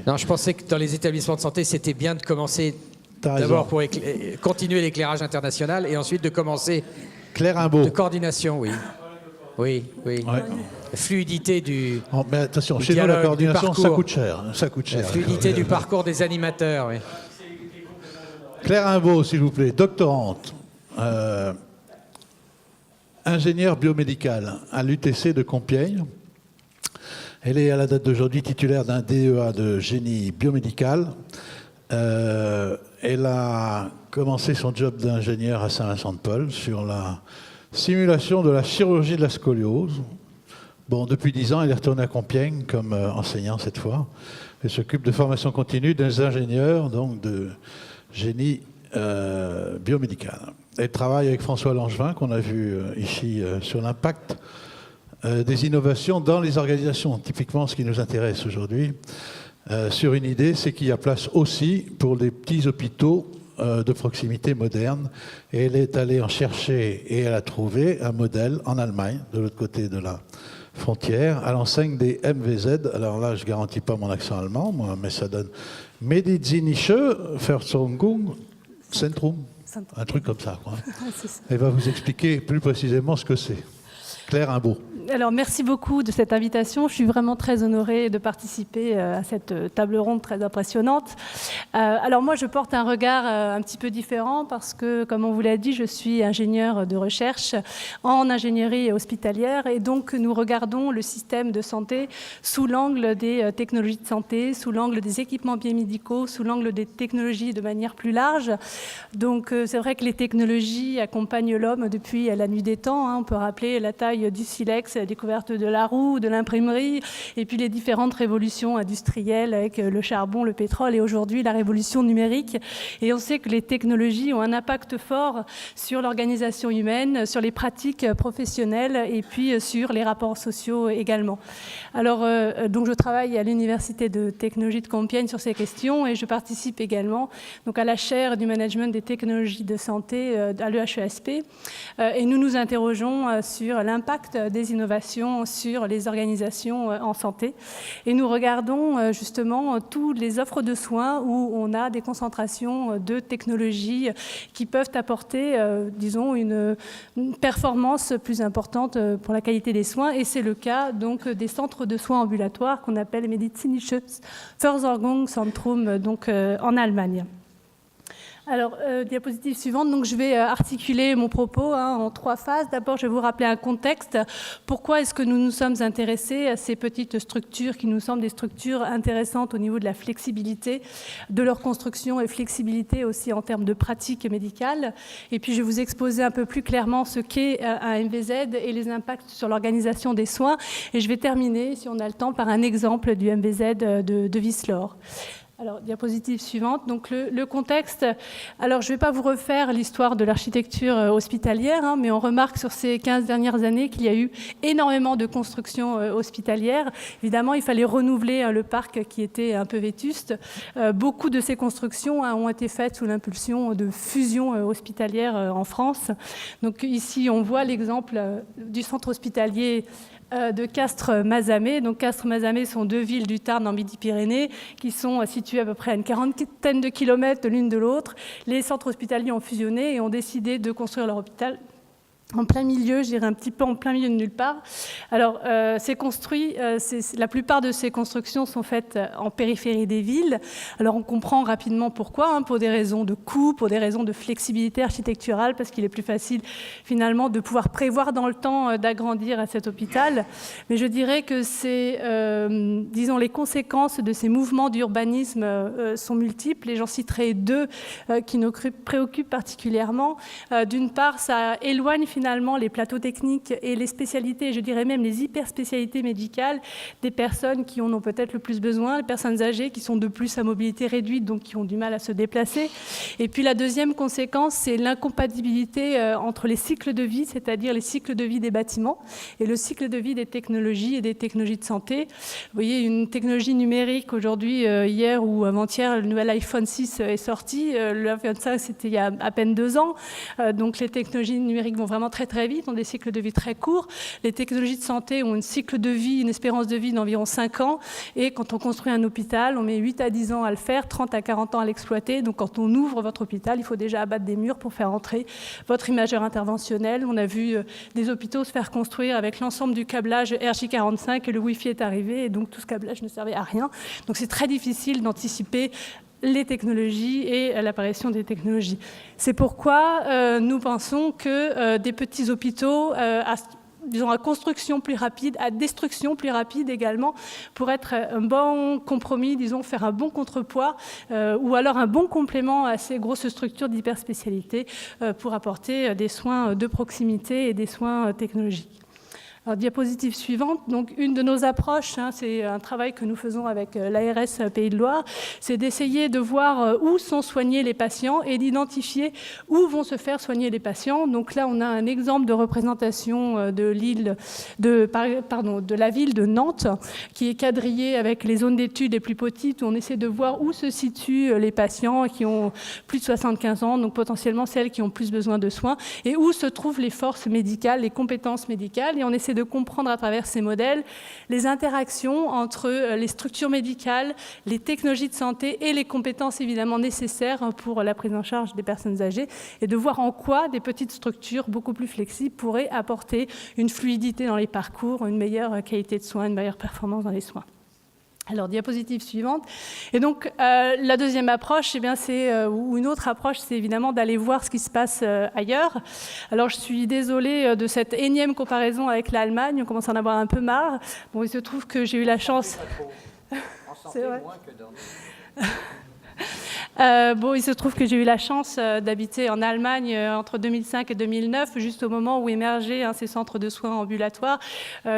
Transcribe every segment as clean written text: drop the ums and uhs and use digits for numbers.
Non, je pensais que dans les établissements de santé, c'était bien de commencer d'abord pour continuer l'éclairage international et ensuite de commencer Claire Imbaud. de coordination, oui. Oui, oui. Ouais. La fluidité du Mais attention, du chez nous, la dialogue, coordination, du ça parcours. coûte cher. Ça coûte cher. La fluidité du parcours des animateurs, oui. Claire Imbaud, s'il vous plaît, doctorante, ingénieure biomédicale à l'UTC de Compiègne. Elle est à la date d'aujourd'hui titulaire d'un DEA de génie biomédical. Elle a commencé son job d'ingénieur à Saint-Vincent-de-Paul sur la simulation de la chirurgie de la scoliose. Bon, depuis 10 ans, elle est retournée à Compiègne comme enseignant cette fois. Elle s'occupe de formation continue des ingénieurs, donc de génie biomédical. Elle travaille avec François Langevin, qu'on a vu ici sur l'impact des innovations dans les organisations. Typiquement, ce qui nous intéresse aujourd'hui, sur une idée, c'est qu'il y a place aussi pour les petits hôpitaux de proximité modernes. Et elle est allée en chercher et elle a trouvé un modèle en Allemagne, de l'autre côté de la frontière, à l'enseigne des MVZ. Alors là, je ne garantis pas mon accent allemand, moi, mais ça donne Medizinische Versorgungszentrum. Un truc comme ça, quoi. Elle va vous expliquer plus précisément ce que c'est. Claire Imbaud. Alors, merci beaucoup de cette invitation. Je suis vraiment très honorée de participer à cette table ronde très impressionnante. Alors, moi, je porte un regard un petit peu différent parce que, comme on vous l'a dit, je suis ingénieure de recherche en ingénierie hospitalière et donc nous regardons le système de santé sous l'angle des technologies de santé, sous l'angle des équipements biomédicaux, sous l'angle des technologies de manière plus large. Donc, c'est vrai que les technologies accompagnent l'homme depuis la nuit des temps. On peut rappeler la taille du silex, la découverte de la roue, de l'imprimerie, et puis les différentes révolutions industrielles avec le charbon, le pétrole, et aujourd'hui la révolution numérique. Et on sait que les technologies ont un impact fort sur l'organisation humaine, sur les pratiques professionnelles, et puis sur les rapports sociaux également. Alors, donc je travaille à l'Université de technologie de Compiègne sur ces questions, et je participe également donc, à la chaire du management des technologies de santé à l'EHESP. Et nous nous interrogeons sur l'impact des innovations sur les organisations en santé. Et nous regardons justement toutes les offres de soins où on a des concentrations de technologies qui peuvent apporter, disons, une performance plus importante pour la qualité des soins. Et c'est le cas donc des centres de soins ambulatoires qu'on appelle Medizinisches Versorgungszentrum donc en Allemagne. Alors, diapositive suivante, donc je vais articuler mon propos en 3 phases. D'abord, je vais vous rappeler un contexte. Pourquoi est-ce que nous nous sommes intéressés à ces petites structures qui nous semblent des structures intéressantes au niveau de la flexibilité de leur construction et flexibilité aussi en termes de pratique médicale. Et puis, je vais vous exposer un peu plus clairement ce qu'est un MVZ et les impacts sur l'organisation des soins. Et je vais terminer, si on a le temps, par un exemple du MVZ de Wiesloch. Alors, diapositive suivante. Donc, le contexte. Alors, je ne vais pas vous refaire l'histoire de l'architecture hospitalière, mais on remarque sur ces 15 dernières années qu'il y a eu énormément de constructions hospitalières. Évidemment, il fallait renouveler le parc qui était un peu vétuste. Beaucoup de ces constructions ont été faites sous l'impulsion de fusions hospitalières en France. Donc, ici, on voit l'exemple du centre hospitalier de Castres-Mazamet. Donc Castres-Mazamet sont 2 villes du Tarn en Midi-Pyrénées qui sont situées à peu près à une quarantaine de kilomètres l'une de l'autre. Les centres hospitaliers ont fusionné et ont décidé de construire leur hôpital en plein milieu, je dirais un petit peu en plein milieu de nulle part. Alors, c'est construit, la plupart de ces constructions sont faites en périphérie des villes. Alors, on comprend rapidement pourquoi, pour des raisons de coût, pour des raisons de flexibilité architecturale, parce qu'il est plus facile, finalement, de pouvoir prévoir dans le temps d'agrandir à cet hôpital. Mais je dirais que c'est, disons, les conséquences de ces mouvements d'urbanisme sont multiples, et j'en citerai 2 qui nous préoccupent particulièrement. D'une part, ça éloigne finalement les plateaux techniques et les spécialités, je dirais même les hyperspécialités médicales des personnes qui en ont peut-être le plus besoin, les personnes âgées qui sont de plus à mobilité réduite, donc qui ont du mal à se déplacer. Et puis la deuxième conséquence, c'est l'incompatibilité entre les cycles de vie, c'est-à-dire les cycles de vie des bâtiments, et le cycle de vie des technologies et des technologies de santé. Vous voyez, une technologie numérique aujourd'hui, hier ou avant-hier, le nouvel iPhone 6 est sorti. Le iPhone 5, c'était il y a à peine 2 ans. Donc les technologies numériques vont vraiment vraiment très très vite, ont des cycles de vie très courts. Les technologies de santé ont une cycle de vie, une espérance de vie d'environ 5 ans. Et quand on construit un hôpital, on met 8 à 10 ans à le faire, 30 à 40 ans à l'exploiter. Donc quand on ouvre votre hôpital, il faut déjà abattre des murs pour faire entrer votre imageur interventionnel. On a vu des hôpitaux se faire construire avec l'ensemble du câblage RJ45 et le Wi-Fi est arrivé. Et donc tout ce câblage ne servait à rien. Donc c'est très difficile d'anticiper les technologies et l'apparition des technologies. C'est pourquoi nous pensons que des petits hôpitaux à construction plus rapide, à destruction plus rapide également, pour être un bon compromis, disons, faire un bon contrepoids, ou alors un bon complément à ces grosses structures d'hyperspécialité pour apporter des soins de proximité et des soins technologiques. Alors, diapositive suivante. Donc, une de nos approches, c'est un travail que nous faisons avec l'ARS Pays de Loire, c'est d'essayer de voir où sont soignés les patients et d'identifier où vont se faire soigner les patients. Donc là, on a un exemple de représentation de la ville de Nantes, qui est quadrillée avec les zones d'études les plus petites, où on essaie de voir où se situent les patients qui ont plus de 75 ans, donc potentiellement celles qui ont plus besoin de soins, et où se trouvent les forces médicales, les compétences médicales, et on essaie de comprendre à travers ces modèles les interactions entre les structures médicales, les technologies de santé et les compétences évidemment nécessaires pour la prise en charge des personnes âgées et de voir en quoi des petites structures beaucoup plus flexibles pourraient apporter une fluidité dans les parcours, une meilleure qualité de soins, une meilleure performance dans les soins. Alors, diapositive suivante. Et donc, la deuxième approche, ou une autre approche, c'est évidemment d'aller voir ce qui se passe ailleurs. Alors, je suis désolée de cette énième comparaison avec l'Allemagne. On commence à en avoir un peu marre. Bon, il se trouve que j'ai eu la chance... C'est vrai. Moins que dans... il se trouve que j'ai eu la chance d'habiter en Allemagne entre 2005 et 2009, juste au moment où émergeaient ces centres de soins ambulatoires.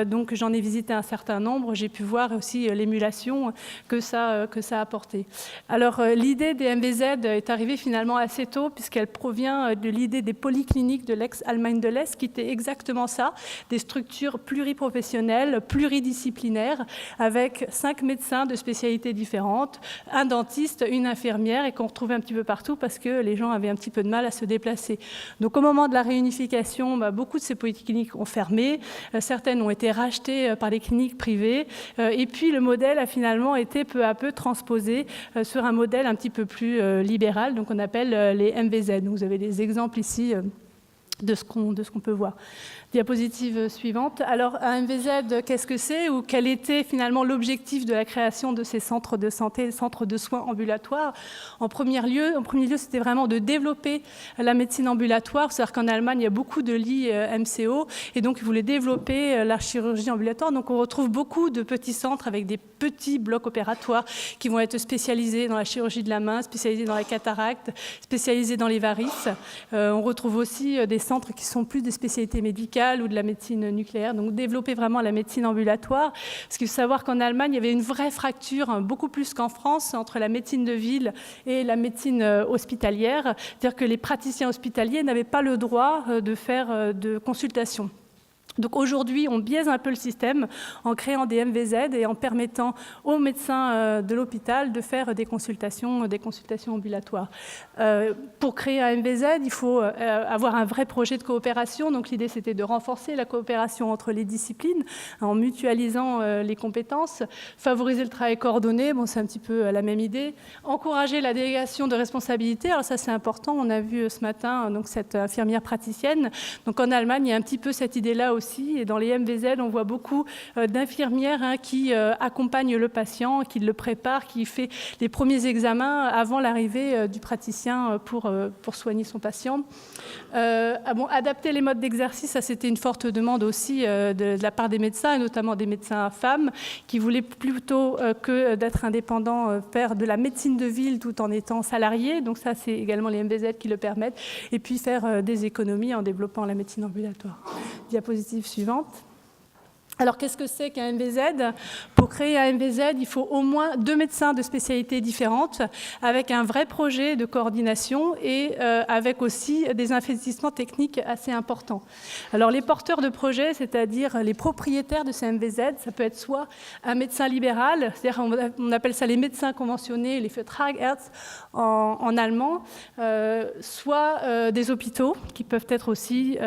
Donc j'en ai visité un certain nombre. J'ai pu voir aussi l'émulation que ça a apporté. Alors l'idée des MVZ est arrivée finalement assez tôt, puisqu'elle provient de l'idée des polycliniques de l'ex-Allemagne de l'Est, qui était exactement ça, des structures pluriprofessionnelles, pluridisciplinaires, avec 5 médecins de spécialités différentes, un dentiste, une infirmière, et qu'on retrouvait un petit peu partout parce que les gens avaient un petit peu de mal à se déplacer. Donc au moment de la réunification, beaucoup de ces polycliniques ont fermé, certaines ont été rachetées par les cliniques privées, et puis le modèle a finalement été peu à peu transposé sur un modèle un petit peu plus libéral, donc on appelle les MVZ. Donc, vous avez des exemples ici de ce qu'on peut voir. Diapositive suivante. Alors, un MVZ, qu'est-ce que c'est ou quel était finalement l'objectif de la création de ces centres de santé, centres de soins ambulatoires? En premier lieu, c'était vraiment de développer la médecine ambulatoire. C'est-à-dire qu'en Allemagne, il y a beaucoup de lits MCO et donc ils voulaient développer la chirurgie ambulatoire. Donc, on retrouve beaucoup de petits centres avec des petits blocs opératoires qui vont être spécialisés dans la chirurgie de la main, spécialisés dans la cataracte, spécialisés dans les varices. On retrouve aussi des centres qui sont plus des spécialités médicales ou de la médecine nucléaire, donc développer vraiment la médecine ambulatoire. Parce qu'il faut savoir qu'en Allemagne, il y avait une vraie fracture, beaucoup plus qu'en France, entre la médecine de ville et la médecine hospitalière. C'est-à-dire que les praticiens hospitaliers n'avaient pas le droit de faire de consultation. Donc aujourd'hui, on biaise un peu le système en créant des MVZ et en permettant aux médecins de l'hôpital de faire des consultations ambulatoires. Pour créer un MVZ, il faut avoir un vrai projet de coopération. Donc l'idée, c'était de renforcer la coopération entre les disciplines en mutualisant les compétences, favoriser le travail coordonné, c'est un petit peu la même idée, encourager la délégation de responsabilité. Alors ça, c'est important. On a vu ce matin donc, cette infirmière praticienne. Donc en Allemagne, il y a un petit peu cette idée-là aussi. Et dans les MVZ, on voit beaucoup d'infirmières qui accompagnent le patient, qui le préparent, qui fait les premiers examens avant l'arrivée du praticien pour soigner son patient. Adapter les modes d'exercice, ça c'était une forte demande aussi de la part des médecins, et notamment des médecins femmes, qui voulaient plutôt que d'être indépendants faire de la médecine de ville tout en étant salariés. Donc ça, c'est également les MVZ qui le permettent. Et puis faire des économies en développant la médecine ambulatoire. Diapositive suivante. Alors, qu'est-ce que c'est qu'un MVZ? Pour créer un MVZ, il faut au moins 2 médecins de spécialités différentes, avec un vrai projet de coordination et avec aussi des investissements techniques assez importants. Alors, les porteurs de projet, c'est-à-dire les propriétaires de ces MVZ, ça peut être soit un médecin libéral, c'est-à-dire on appelle ça les médecins conventionnés, les Vertragsärzte en allemand, soit des hôpitaux qui peuvent être aussi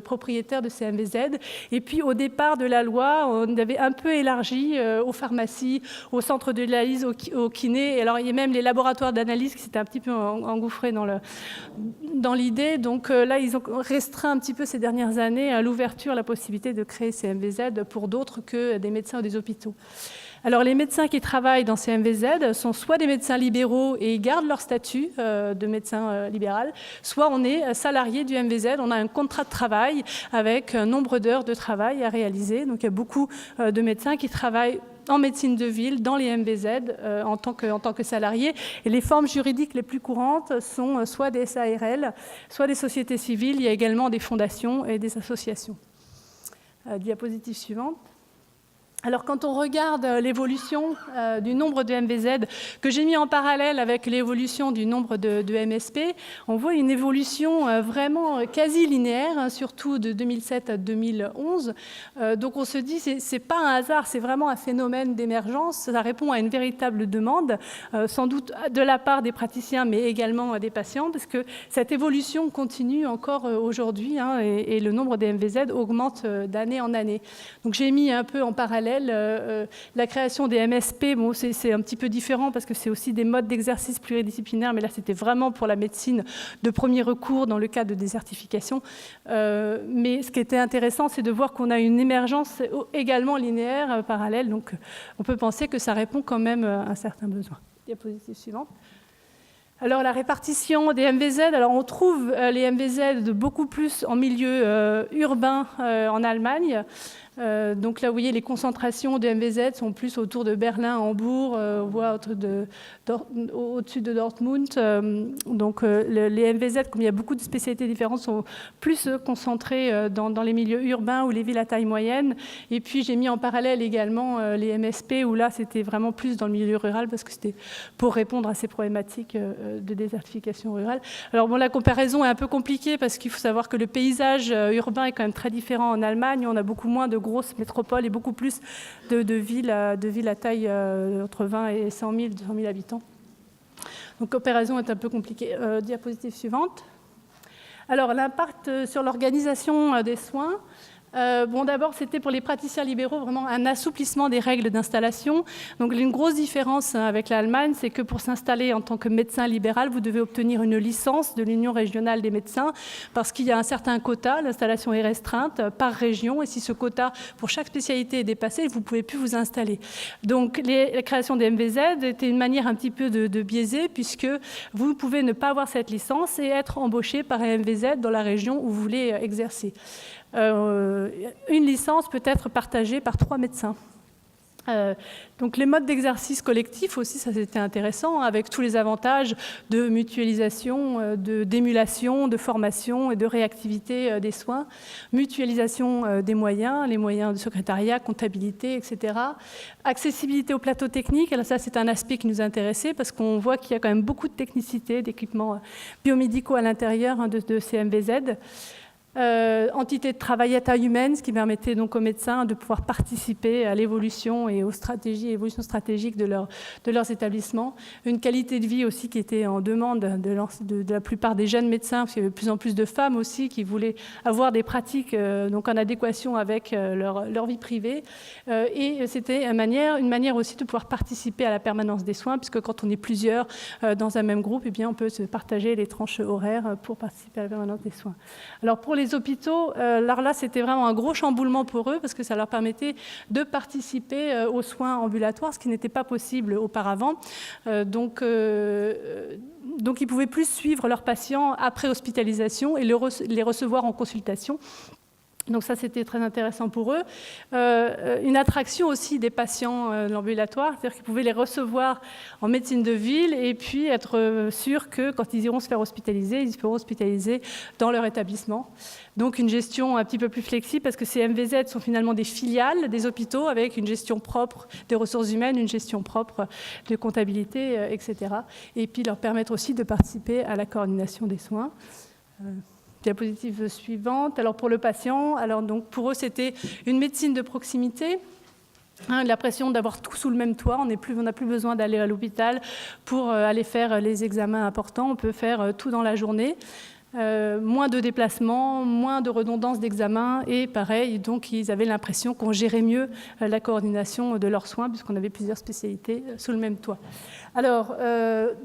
propriétaires de ces MVZ. Et puis, au départ de la loi, on avait un peu élargi aux pharmacies, aux centres de dialyse, aux kinés. Alors, il y a même les laboratoires d'analyse qui s'étaient un petit peu engouffrés dans l'idée. Donc là, ils ont restreint un petit peu ces dernières années à l'ouverture, la possibilité de créer ces MVZ pour d'autres que des médecins ou des hôpitaux. Alors, les médecins qui travaillent dans ces MVZ sont soit des médecins libéraux et ils gardent leur statut de médecin libéral, soit on est salarié du MVZ, on a un contrat de travail avec un nombre d'heures de travail à réaliser. Donc, il y a beaucoup de médecins qui travaillent en médecine de ville, dans les MVZ, en tant que salariés. Et les formes juridiques les plus courantes sont soit des SARL, soit des sociétés civiles. Il y a également des fondations et des associations. Diapositive suivante. Alors, quand on regarde l'évolution du nombre de MVZ, que j'ai mis en parallèle avec l'évolution du nombre de MSP, on voit une évolution vraiment quasi linéaire, hein, surtout de 2007 à 2011. Donc, on se dit, c'est pas un hasard, c'est vraiment un phénomène d'émergence. Ça répond à une véritable demande, sans doute de la part des praticiens, mais également des patients, parce que cette évolution continue encore aujourd'hui, hein, et le nombre des MVZ augmente d'année en année. Donc, j'ai mis un peu en parallèle la création des MSP, bon, c'est un petit peu différent parce que c'est aussi des modes d'exercice pluridisciplinaires, mais là c'était vraiment pour la médecine de premier recours dans le cadre de désertification. Mais ce qui était intéressant, c'est de voir qu'on a une émergence également linéaire, parallèle, donc on peut penser que ça répond quand même à un certain besoin. Diapositive suivante. Alors, la répartition des MVZ, alors on trouve les MVZ de beaucoup plus en milieu urbain en Allemagne. Donc là, vous voyez, les concentrations de MVZ sont plus autour de Berlin, Hambourg, voire au-dessus de Dortmund. Donc les MVZ, comme il y a beaucoup de spécialités différentes, sont plus concentrés dans les milieux urbains ou les villes à taille moyenne. Et puis j'ai mis en parallèle également les MSP, où là, c'était vraiment plus dans le milieu rural, parce que c'était pour répondre à ces problématiques de désertification rurale. Alors bon, la comparaison est un peu compliquée, parce qu'il faut savoir que le paysage urbain est quand même très différent en Allemagne. On a beaucoup moins de grosses métropoles et beaucoup plus de villes à taille entre 20 et 100 000, 200 000 habitants. Donc l'opération est un peu compliquée. Diapositive suivante. Alors l'impact sur l'organisation des soins. Bon, d'abord, c'était pour les praticiens libéraux vraiment un assouplissement des règles d'installation. Donc, une grosse différence avec l'Allemagne, c'est que pour s'installer en tant que médecin libéral, vous devez obtenir une licence de l'Union régionale des médecins, parce qu'il y a un certain quota, l'installation est restreinte par région, et si ce quota pour chaque spécialité est dépassé, vous ne pouvez plus vous installer. Donc, la création des MVZ était une manière un petit peu de biaiser, puisque vous pouvez ne pas avoir cette licence et être embauché par un MVZ dans la région où vous voulez exercer. Une licence peut être partagée par 3 médecins. Donc les modes d'exercice collectif aussi, ça c'était intéressant, avec tous les avantages de mutualisation, d'émulation, de formation et de réactivité des soins, mutualisation des moyens, les moyens de secrétariat, comptabilité, etc. Accessibilité au plateau technique, alors ça c'est un aspect qui nous intéressait parce qu'on voit qu'il y a quand même beaucoup de technicité, d'équipements biomédicaux à l'intérieur de ces MVZ. Entité de travail à taille humaine, ce qui permettait donc aux médecins de pouvoir participer à l'évolution et aux évolutions stratégiques de leurs établissements. Une qualité de vie aussi qui était en demande de la plupart des jeunes médecins, parce qu'il y avait de plus en plus de femmes aussi qui voulaient avoir des pratiques donc en adéquation avec leur vie privée. Et c'était une manière aussi de pouvoir participer à la permanence des soins, puisque quand on est plusieurs dans un même groupe, eh bien, on peut se partager les tranches horaires pour participer à la permanence des soins. Alors pour les hôpitaux, alors là, c'était vraiment un gros chamboulement pour eux parce que ça leur permettait de participer aux soins ambulatoires, ce qui n'était pas possible auparavant. Donc, ils pouvaient plus suivre leurs patients après hospitalisation et les recevoir en consultation. Donc ça, c'était très intéressant pour eux. Une attraction aussi des patients de l'ambulatoire, c'est-à-dire qu'ils pouvaient les recevoir en médecine de ville et puis être sûrs que quand ils iront se faire hospitaliser, ils seront hospitalisés dans leur établissement. Donc une gestion un petit peu plus flexible parce que ces MVZ sont finalement des filiales des hôpitaux avec une gestion propre des ressources humaines, une gestion propre de comptabilité, etc. Et puis leur permettre aussi de participer à la coordination des soins. Diapositive suivante. Alors pour le patient, alors donc pour eux c'était une médecine de proximité. L'impression d'avoir tout sous le même toit, on n'a plus besoin d'aller à l'hôpital pour aller faire les examens importants, on peut faire tout dans la journée. Moins de déplacements, moins de redondance d'examen et pareil, donc ils avaient l'impression qu'on gérait mieux la coordination de leurs soins puisqu'on avait plusieurs spécialités sous le même toit. Alors,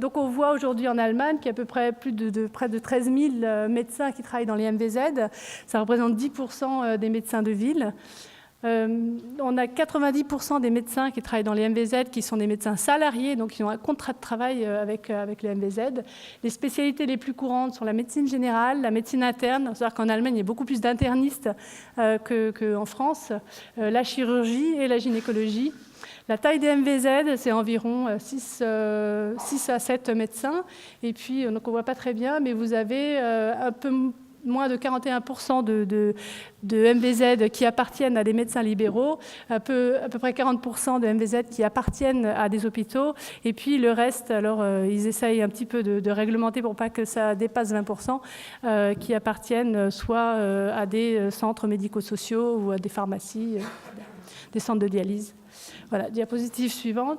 donc on voit aujourd'hui en Allemagne qu'il y a à peu près près de 13 000 médecins qui travaillent dans les MVZ, ça représente 10% des médecins de ville. On a 90% des médecins qui travaillent dans les MVZ qui sont des médecins salariés, donc qui ont un contrat de travail avec les MVZ. Les spécialités les plus courantes sont la médecine générale, la médecine interne, c'est-à-dire qu'en Allemagne, il y a beaucoup plus d'internistes qu'en France, la chirurgie et la gynécologie. La taille des MVZ, c'est environ 6 à 7 médecins. Et puis, donc on ne voit pas très bien, mais vous avez un peu moins de 41% de MVZ qui appartiennent à des médecins libéraux, à peu près 40% de MVZ qui appartiennent à des hôpitaux, et puis le reste, alors ils essayent un petit peu de réglementer pour pas que ça dépasse 20%, qui appartiennent soit à des centres médico-sociaux ou à des pharmacies, des centres de dialyse. Voilà, diapositive suivante.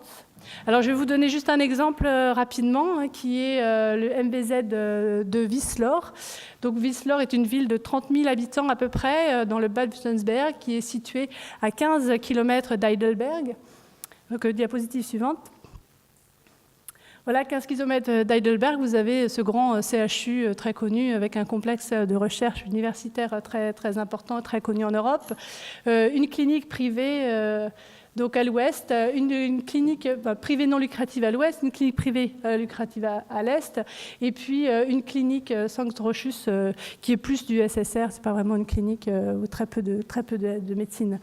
Alors, je vais vous donner juste un exemple rapidement, qui est le MVZ de Wiesloch. Donc, Wiesloch est une ville de 30 000 habitants à peu près, dans le Bad-Württemberg, qui est située à 15 km d'Heidelberg. Donc, diapositive suivante. Voilà, 15 km d'Heidelberg, vous avez ce grand CHU très connu, avec un complexe de recherche universitaire très, très important, très connu en Europe. Une clinique privée... Donc à l'ouest, une clinique privée non lucrative à l'ouest, une clinique privée lucrative à l'est, et puis une clinique Sankt Rochus qui est plus du SSR, c'est pas vraiment une clinique où très peu de médecine.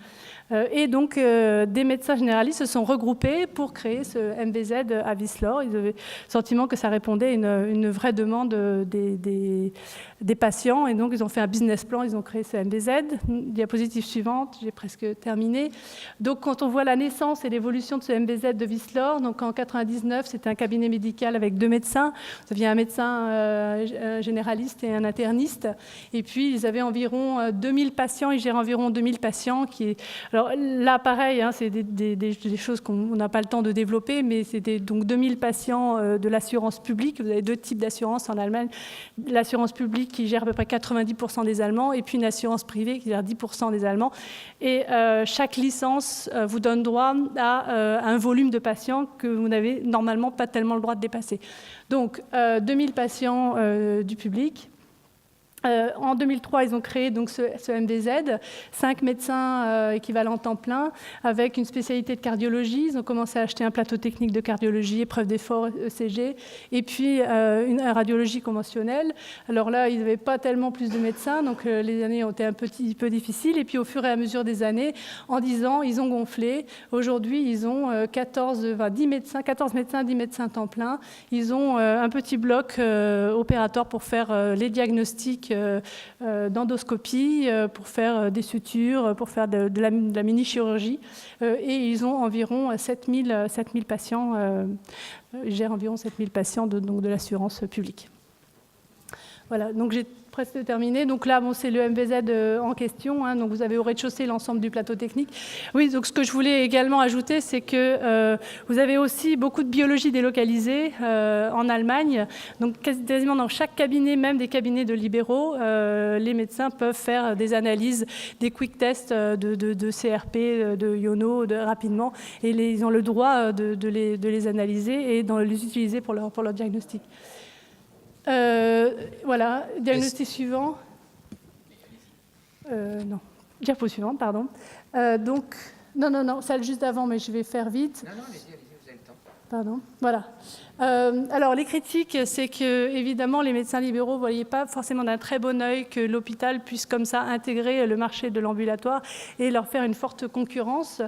Et donc des médecins généralistes se sont regroupés pour créer ce MVZ à Wiesloch. Ils avaient le sentiment que ça répondait à une vraie demande des patients, et donc ils ont fait un business plan, ils ont créé ce MVZ. Diapositive suivante, j'ai presque terminé. Donc quand on voit la naissance et l'évolution de ce MVZ de Wiesloch, donc en 99, c'était un cabinet médical avec 2 médecins. Vous aviez un médecin généraliste et un interniste, et puis ils avaient environ 2000 patients, ils géraient environ 2000 patients. Alors là, pareil, hein, c'est des choses qu'on n'a pas le temps de développer, mais c'était donc 2000 patients de l'assurance publique. Vous avez 2 types d'assurance en Allemagne. L'assurance publique qui gère à peu près 90% des Allemands, et puis une assurance privée qui gère 10% des Allemands. Et chaque licence vous donne droit à un volume de patients que vous n'avez normalement pas tellement le droit de dépasser. Donc, 2000 patients du public. En 2003, ils ont créé donc ce MVZ, 5 médecins équivalents temps plein, avec une spécialité de cardiologie. Ils ont commencé à acheter un plateau technique de cardiologie, épreuve d'effort, ECG, et puis une radiologie conventionnelle. Alors là, ils n'avaient pas tellement plus de médecins, donc les années ont été un petit peu difficiles. Et puis au fur et à mesure des années, en 10 ans, ils ont gonflé. Aujourd'hui, ils ont 14 médecins, 10 médecins temps plein. Ils ont un petit bloc opératoire pour faire les diagnostics d'endoscopie, pour faire des sutures, pour faire de la mini-chirurgie. Et ils ont environ 7000 patients, ils gèrent environ 7000 patients de l'assurance publique. Voilà, donc j'ai presque terminé. Donc là, bon, c'est le MVZ en question. Hein, donc vous avez au rez-de-chaussée l'ensemble du plateau technique. Oui, donc ce que je voulais également ajouter, c'est que vous avez aussi beaucoup de biologie délocalisée en Allemagne. Donc quasiment dans chaque cabinet, même des cabinets de libéraux, les médecins peuvent faire des analyses, des quick tests de CRP, de Iono, rapidement. Et ils ont le droit de les analyser et de les utiliser pour leur diagnostic. Voilà, diagnostic suivant. Non, diapo suivante, pardon. Donc, non, celle juste avant, mais je vais faire vite. Non, allez-y, vous avez le temps. Pardon, voilà. Alors, les critiques, c'est que, évidemment, les médecins libéraux ne voyaient pas forcément d'un très bon œil que l'hôpital puisse comme ça intégrer le marché de l'ambulatoire et leur faire une forte concurrence,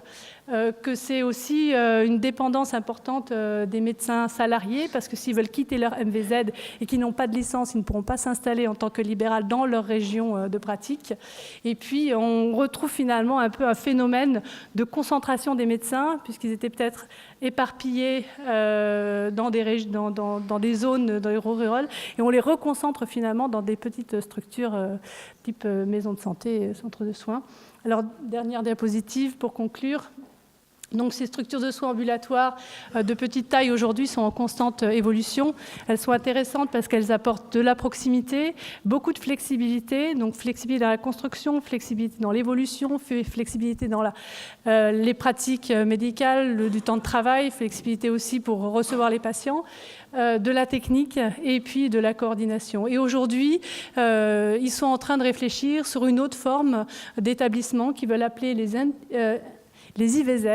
que c'est aussi une dépendance importante des médecins salariés, parce que s'ils veulent quitter leur MVZ et qu'ils n'ont pas de licence, ils ne pourront pas s'installer en tant que libéral dans leur région de pratique. Et puis, on retrouve finalement un peu un phénomène de concentration des médecins, puisqu'ils étaient peut-être éparpillés dans des zones, dans les rurales, et on les reconcentre finalement dans des petites structures type maison de santé, centre de soins. Alors, dernière diapositive pour conclure. Donc, ces structures de soins ambulatoires de petite taille aujourd'hui sont en constante évolution. Elles sont intéressantes parce qu'elles apportent de la proximité, beaucoup de flexibilité, donc flexibilité dans la construction, flexibilité dans l'évolution, flexibilité dans les pratiques médicales, du temps de travail, flexibilité aussi pour recevoir les patients, de la technique et puis de la coordination. Et aujourd'hui, ils sont en train de réfléchir sur une autre forme d'établissement qu'ils veulent appeler les IVZ,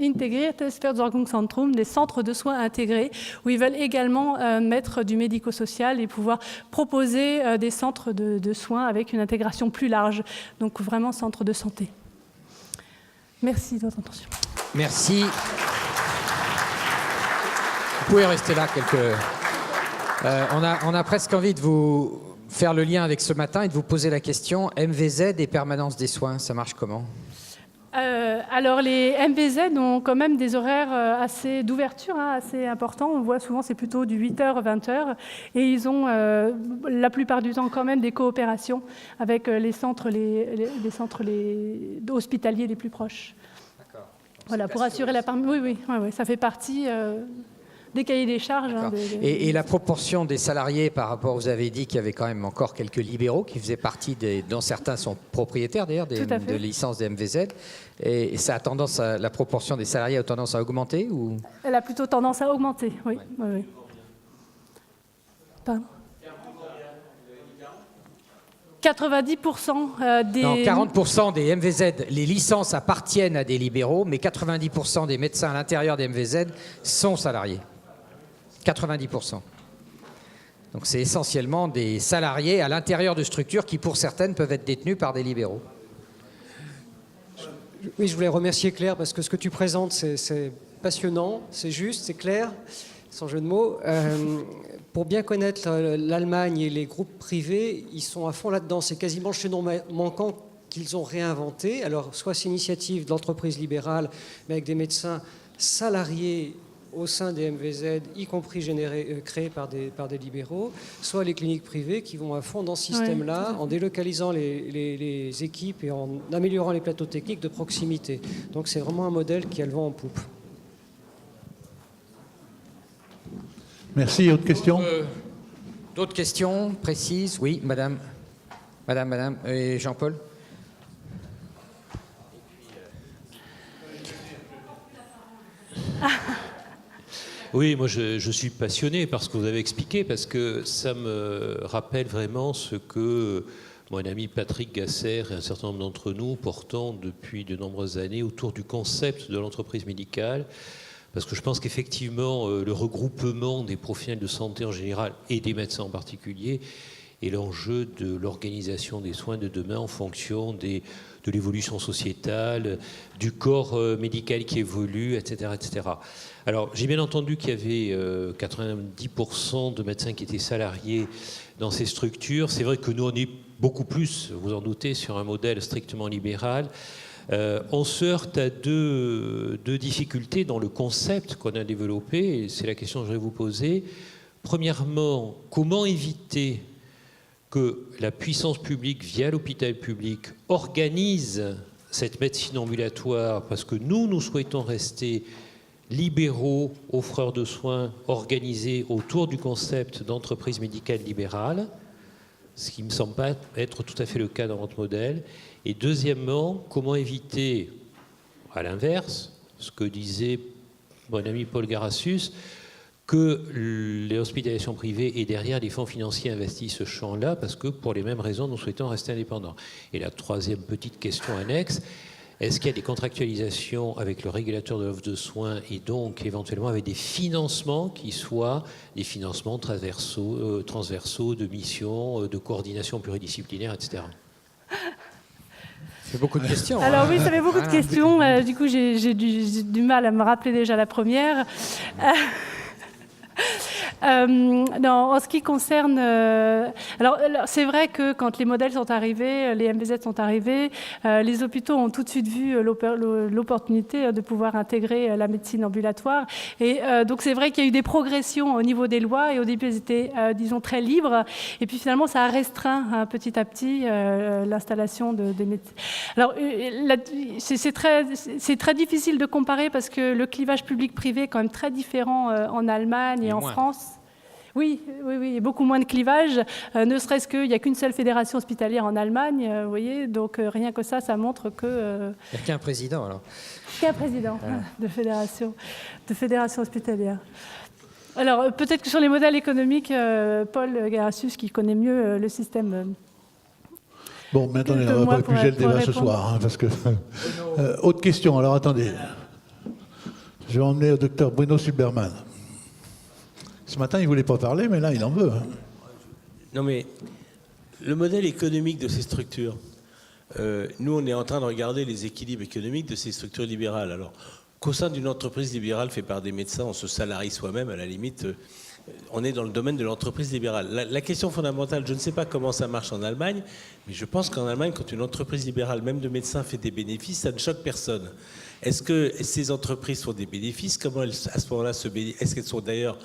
Integriertes Versorgungszentrum, des centres de soins intégrés, où ils veulent également mettre du médico-social et pouvoir proposer des centres de soins avec une intégration plus large, donc vraiment centres de santé. Merci de votre attention. Merci. Vous pouvez rester là on a presque envie de vous faire le lien avec ce matin et de vous poser la question, MVZ et permanence des soins, ça marche comment ? Alors les MVZ ont quand même des horaires assez d'ouverture, assez importants. On voit souvent c'est plutôt du 8h, 20h. Et ils ont la plupart du temps quand même des coopérations avec les centres hospitaliers les plus proches. D'accord. Voilà, pour assurer la part. Oui, ça fait partie des cahiers des charges. Et la proportion des salariés par rapport, vous avez dit qu'il y avait quand même encore quelques libéraux qui faisaient partie dont certains sont propriétaires d'ailleurs de licences des MVZ. Et ça a tendance la proportion des salariés a tendance à augmenter ou... Elle a plutôt tendance à augmenter, oui. Pardon. 90% des... Non, 40% des MVZ, les licences appartiennent à des libéraux, mais 90% des médecins à l'intérieur des MVZ sont salariés. 90%. Donc c'est essentiellement des salariés à l'intérieur de structures qui, pour certaines, peuvent être détenues par des libéraux. Oui, je voulais remercier Claire parce que ce que tu présentes, c'est passionnant, c'est juste, c'est clair, sans jeu de mots. Pour bien connaître l'Allemagne et les groupes privés, ils sont à fond là-dedans. C'est quasiment le chaînon manquant qu'ils ont réinventé. Alors, soit c'est initiative d'entreprise libérale, mais avec des médecins salariés au sein des MVZ, y compris créés par des libéraux, soit les cliniques privées qui vont à fond dans ce système-là, en délocalisant les équipes et en améliorant les plateaux techniques de proximité. Donc c'est vraiment un modèle qui a le vent en poupe. Merci. Autre question ? D'autres questions précises ? Oui, madame. Madame. Et Jean-Paul ? Oui, moi je suis passionné par ce que vous avez expliqué, parce que ça me rappelle vraiment ce que mon ami Patrick Gasser et un certain nombre d'entre nous portons depuis de nombreuses années autour du concept de l'entreprise médicale, parce que je pense qu'effectivement le regroupement des professionnels de santé en général et des médecins en particulier est l'enjeu de l'organisation des soins de demain en fonction de l'évolution sociétale, du corps médical qui évolue, etc., etc. Alors, j'ai bien entendu qu'il y avait 90% de médecins qui étaient salariés dans ces structures. C'est vrai que nous, on est beaucoup plus, vous en doutez, sur un modèle strictement libéral. On se heurte à deux difficultés dans le concept qu'on a développé, et c'est la question que je vais vous poser. Premièrement, comment éviter que la puissance publique, via l'hôpital public, organise cette médecine ambulatoire, parce que nous souhaitons rester libéraux, offreurs de soins, organisés autour du concept d'entreprise médicale libérale, ce qui ne me semble pas être tout à fait le cas dans votre modèle. Et deuxièmement, comment éviter, à l'inverse, ce que disait mon ami Paul Garassus, que les hospitalisations privées et derrière les fonds financiers investissent ce champ-là, parce que pour les mêmes raisons, nous souhaitons rester indépendants. Et la troisième petite question annexe, Est-ce qu'il y a des contractualisations avec le régulateur de l'offre de soins et donc éventuellement avec des financements qui soient des financements transversaux de missions, de coordination pluridisciplinaire, etc. C'est beaucoup de questions. Alors oui, ça fait beaucoup de questions. Du coup, j'ai du mal à me rappeler déjà la première. Non, en ce qui concerne... alors, c'est vrai que quand les modèles sont arrivés, les MVZ sont arrivés, les hôpitaux ont tout de suite vu l'opportunité de pouvoir intégrer la médecine ambulatoire. Et donc, c'est vrai qu'il y a eu des progressions au niveau des lois. Et au début, elles étaient, disons, très libres. Et puis, finalement, ça a restreint petit à petit l'installation des médecins. Alors, c'est très difficile de comparer parce que le clivage public-privé est quand même très différent en Allemagne et en France. Oui, il y a beaucoup moins de clivage, ne serait-ce qu'il n'y a qu'une seule fédération hospitalière en Allemagne, vous voyez, donc rien que ça montre que... Il n'y a qu'un président, alors. Qu'un président de fédération hospitalière. Alors, peut-être que sur les modèles économiques, Paul Garassus, qui connaît mieux le système... Bon, maintenant, on ne va pas épuiser le débat ce soir, hein, parce que... autre question, alors attendez. Je vais emmener le docteur Bruno Silbermann. Ce matin, il ne voulait pas parler, mais là, il en veut. Hein. Non, mais le modèle économique de ces structures, nous, on est en train de regarder les équilibres économiques de ces structures libérales. Alors, qu'au sein d'une entreprise libérale faite par des médecins, on se salarie soi-même, à la limite, on est dans le domaine de l'entreprise libérale. La question fondamentale, je ne sais pas comment ça marche en Allemagne, mais je pense qu'en Allemagne, quand une entreprise libérale, même de médecins, fait des bénéfices, ça ne choque personne. Est-ce que ces entreprises font des bénéfices? Comment elles, à ce moment-là, est-ce qu'elles sont d'ailleurs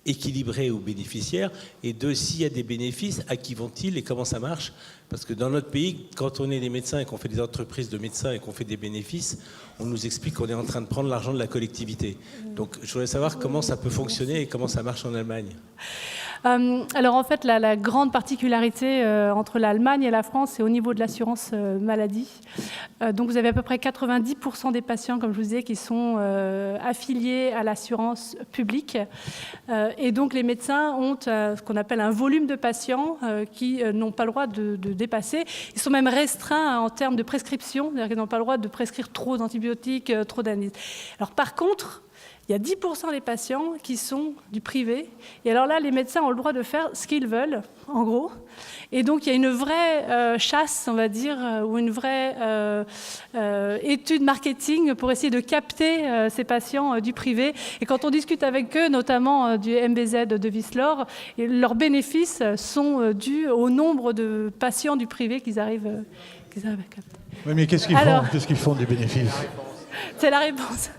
équilibrés ou bénéficiaires, et deux, s'il y a des bénéfices, à qui vont-ils et comment ça marche? Parce que dans notre pays, quand on est des médecins et qu'on fait des entreprises de médecins et qu'on fait des bénéfices, on nous explique qu'on est en train de prendre l'argent de la collectivité. Donc je voudrais savoir comment ça peut fonctionner et comment ça marche en Allemagne. Alors en fait, la grande particularité entre l'Allemagne et la France, c'est au niveau de l'assurance maladie. Donc vous avez à peu près 90% des patients, comme je vous disais, qui sont affiliés à l'assurance publique. Et donc les médecins ont ce qu'on appelle un volume de patients qui n'ont pas le droit de dépasser. Ils sont même restreints en termes de prescription, c'est-à-dire qu'ils n'ont pas le droit de prescrire trop d'antibiotiques, trop d'analyses. Alors par contre, il y a 10% des patients qui sont du privé. Et alors là, les médecins ont le droit de faire ce qu'ils veulent, en gros. Et donc, il y a une vraie chasse, on va dire, ou une vraie étude marketing pour essayer de capter ces patients du privé. Et quand on discute avec eux, notamment du MVZ de Wiesloch, leurs bénéfices sont dus au nombre de patients du privé qu'ils arrivent à capter. Oui, mais qu'est-ce qu'ils font des bénéfices? C'est la réponse.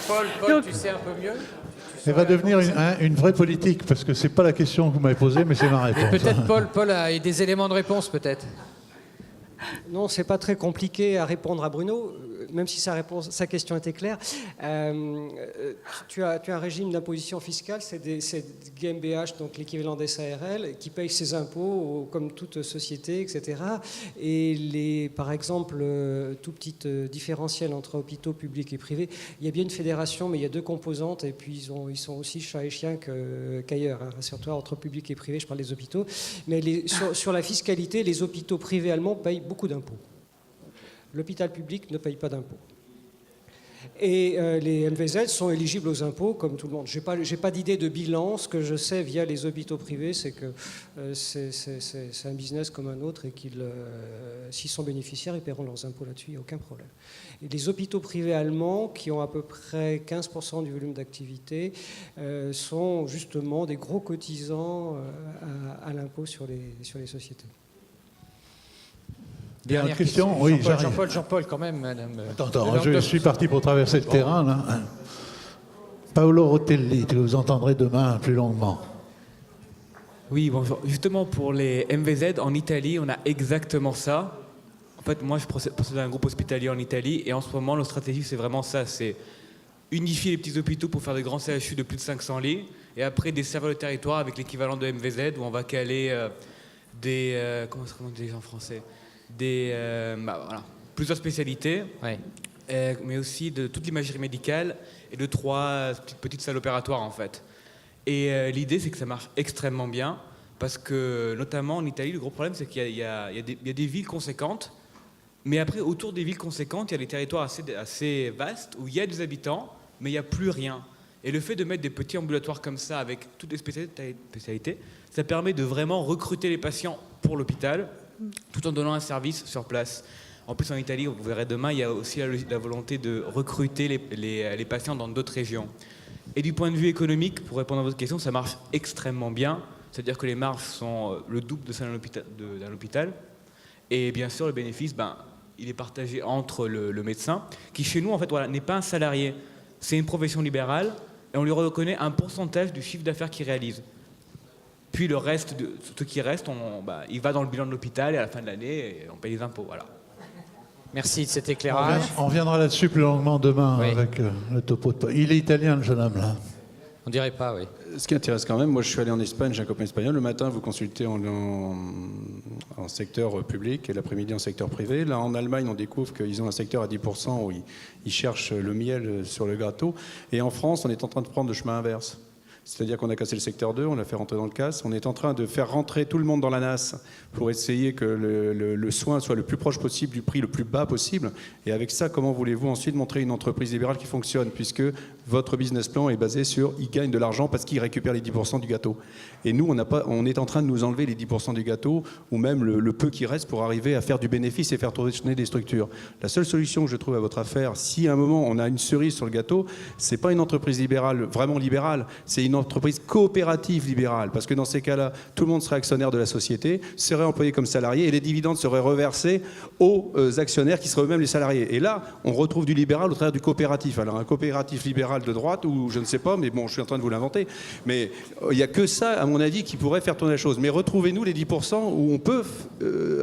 Paul, donc, tu sais un peu mieux? Elle va devenir une vraie politique, parce que ce n'est pas la question que vous m'avez posée, mais c'est ma réponse. Peut-être Paul a des éléments de réponse, peut-être. Non, c'est pas très compliqué à répondre à Bruno, même si sa question était claire. Tu as un régime d'imposition fiscale, c'est GmbH, donc l'équivalent des SARL, qui paye ses impôts comme toute société, etc. Et par exemple, tout petit différentiel entre hôpitaux publics et privés, il y a bien une fédération, mais il y a deux composantes, et puis ils sont aussi chat et chien qu'ailleurs, hein, rassure-toi, entre public et privé, je parle des hôpitaux. Mais sur la fiscalité, les hôpitaux privés allemands payent beaucoup d'impôts. L'hôpital public ne paye pas d'impôts. Et les MVZ sont éligibles aux impôts comme tout le monde. Je n'ai pas d'idée de bilan. Ce que je sais via les hôpitaux privés, c'est que c'est un business comme un autre et qu'ils, s'ils sont bénéficiaires, ils paieront leurs impôts là-dessus, il n'y a aucun problème. Et les hôpitaux privés allemands, qui ont à peu près 15% du volume d'activité, sont justement des gros cotisants à l'impôt sur les sociétés. Dernière question. Oui, Jean-Paul, quand même, madame. Attends, je suis parti pour traverser le terrain, là. Paolo Rotelli, que vous entendrez demain plus longuement. Oui, bonjour. Justement, pour les MVZ, en Italie, on a exactement ça. En fait, moi, je possède un groupe hospitalier en Italie, et en ce moment, notre stratégie, c'est vraiment ça, c'est unifier les petits hôpitaux pour faire des grands CHU de plus de 500 lits, et après desservir le territoire avec l'équivalent de MVZ, où on va caler comment on dit en français, voilà, plusieurs spécialités, ouais. Mais aussi de toute l'imagerie médicale et de 3 petites salles opératoires en fait. Et l'idée c'est que ça marche extrêmement bien parce que notamment en Italie le gros problème c'est qu'il y a des villes conséquentes Mais après, autour des villes conséquentes, il y a des territoires assez vastes où il y a des habitants, mais il n'y a plus rien. Et le fait de mettre des petits ambulatoires comme ça, avec toutes les spécialités, ça permet de vraiment recruter les patients pour l'hôpital, tout en donnant un service sur place. En plus, en Italie, vous verrez demain, il y a aussi la volonté de recruter les patients dans d'autres régions. Et du point de vue économique, pour répondre à votre question, ça marche extrêmement bien. C'est-à-dire que les marges sont le double de celles d'un hôpital. Et bien sûr, le bénéfice, il est partagé entre le médecin, qui chez nous, en fait, n'est pas un salarié. C'est une profession libérale, et on lui reconnaît un pourcentage du chiffre d'affaires qu'il réalise. Puis le reste, ce qui reste, il va dans le bilan de l'hôpital, et à la fin de l'année, on paye les impôts. Voilà. Merci de cet éclairage. On reviendra là-dessus plus longuement demain Oui. avec le topo de... Il est italien, le jeune homme, là. On dirait pas, oui. Ce qui intéresse quand même, moi je suis allé en Espagne, j'ai un copain espagnol, le matin vous consultez en secteur public et l'après-midi en secteur privé. Là en Allemagne on découvre qu'ils ont un secteur à 10% où ils cherchent le miel sur le gâteau. Et en France on est en train de prendre le chemin inverse. C'est-à-dire qu'on a cassé le secteur 2, on l'a fait rentrer dans le CAS, on est en train de faire rentrer tout le monde dans la NAS pour essayer que le soin soit le plus proche possible du prix le plus bas possible. Et avec ça, comment voulez-vous ensuite montrer une entreprise libérale qui fonctionne, puisque votre business plan est basé sur ils gagnent de l'argent parce qu'ils récupèrent les 10% du gâteau. Et nous, on est en train de nous enlever les 10% du gâteau, ou même le peu qui reste pour arriver à faire du bénéfice et faire tourner des structures. La seule solution que je trouve à votre affaire, si à un moment on a une cerise sur le gâteau, c'est pas une entreprise libérale, vraiment libérale, c'est une entreprise coopérative libérale, parce que dans ces cas-là, tout le monde serait actionnaire de la société, serait employé comme salarié, et les dividendes seraient reversés aux actionnaires qui seraient eux-mêmes les salariés. Et là, on retrouve du libéral au travers du coopératif. Alors un coopératif libéral de droite, ou je ne sais pas, mais bon, je suis en train de vous l'inventer, mais il n'y a que ça, à mon avis, qui pourrait faire tourner la chose. Mais retrouvez-nous les 10% où on peut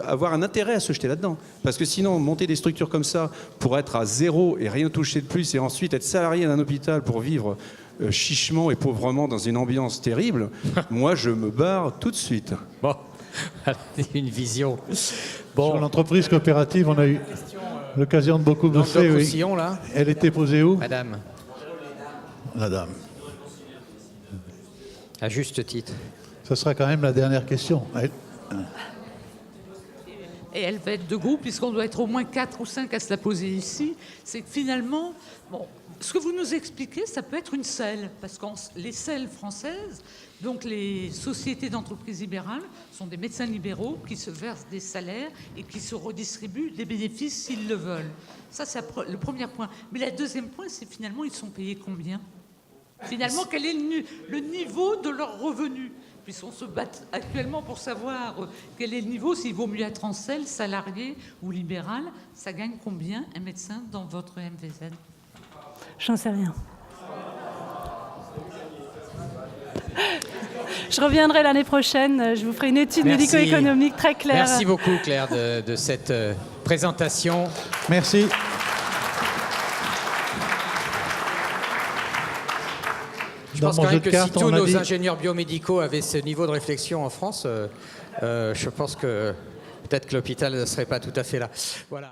avoir un intérêt à se jeter là-dedans. Parce que sinon, monter des structures comme ça pour être à zéro et rien toucher de plus, et ensuite être salarié d'un hôpital pour vivre chichement et pauvrement dans une ambiance terrible, moi je me barre tout de suite. Bon, une vision. Sur l'entreprise coopérative, on a eu l'occasion de beaucoup bosser. Oui. Roussillon, là. Elle était posée où? Madame, La dame. à juste titre. Ce sera quand même la dernière question. Et elle va être de goût, puisqu'on doit être au moins 4 ou 5 à se la poser ici. C'est que finalement, ce que vous nous expliquez, ça peut être une selle, parce que les selles françaises, donc les sociétés d'entreprises libérales, sont des médecins libéraux qui se versent des salaires et qui se redistribuent des bénéfices s'ils le veulent. Ça, c'est le premier point. Mais le deuxième point, c'est finalement, ils sont payés combien? Finalement, quel est le niveau de leurs revenus? Puisqu'on se bat actuellement pour savoir quel est le niveau, s'il vaut mieux être en selle, salarié ou libéral. Ça gagne combien un médecin dans votre MVZ? J'en sais rien. Je reviendrai l'année prochaine, je vous ferai une étude médico-économique très claire. Merci beaucoup, Claire, de cette présentation. Merci. Je pense quand même que si tous nos ingénieurs biomédicaux avaient ce niveau de réflexion en France, je pense que peut-être que l'hôpital ne serait pas tout à fait là. Voilà.